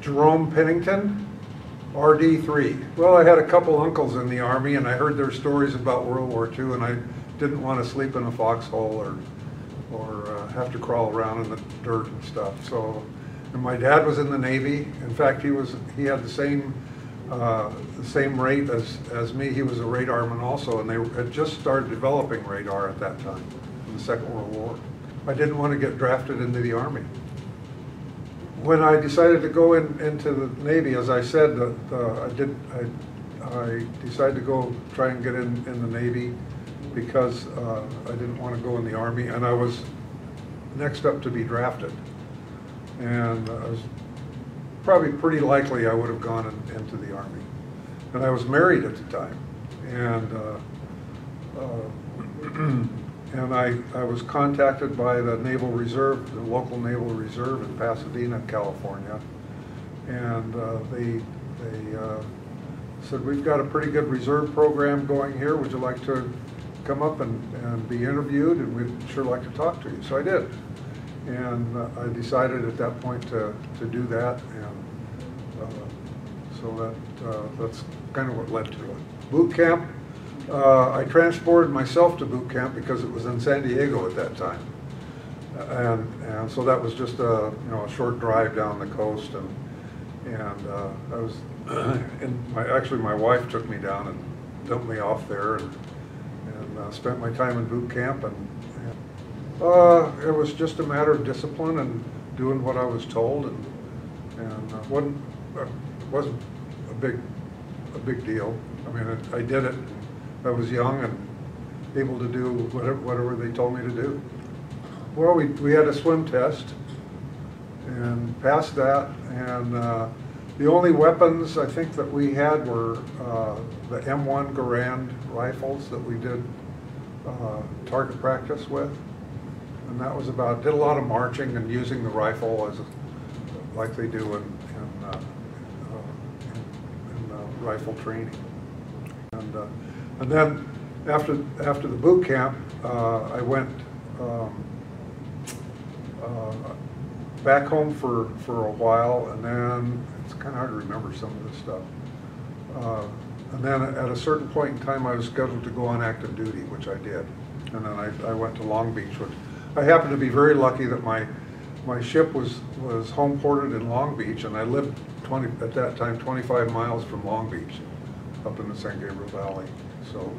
Jerome Pennington, RD3. Well, I had a couple uncles in the Army, and I heard their stories about World War II, and I didn't want to sleep in a foxhole or have to crawl around in the dirt and stuff. So, and my dad was in the Navy. In fact, he had the same rate as me. He was a radarman also, and they had just started developing radar at that time in the Second World War. I didn't want to get drafted into the Army. When I decided to go into the Navy, as I said, I decided to go try and get in the Navy because I didn't want to go in the Army, and I was next up to be drafted. And I was probably pretty likely I would have gone into the Army. And I was married at the time, and I was contacted by the Naval Reserve, the local Naval Reserve in Pasadena, California, and they said, "We've got a pretty good reserve program going here. Would you like to come up and be interviewed? And we'd sure like to talk to you." So I did, and I decided at that point to do that, and so that's kind of what led to it. Boot camp. I transported myself to boot camp because it was in San Diego at that time, and so that was just a short drive down the coast, and I was actually my wife took me down and dumped me off there, and spent my time in boot camp, and it was just a matter of discipline and doing what I was told, and wasn't a big deal. I mean, I did it. I was young and able to do whatever they told me to do. Well, we had a swim test and passed that, and the only weapons I think that we had were the M1 Garand rifles that we did target practice with, and that was about, did a lot of marching and using the rifle like they do in rifle training. And then after the boot camp, I went back home for a while, and then it's kind of hard to remember some of this stuff. And then at a certain point in time, I was scheduled to go on active duty, which I did. And then I went to Long Beach, which I happened to be very lucky that my ship was home ported in Long Beach, and I lived at that time 25 miles from Long Beach, up in the San Gabriel Valley. So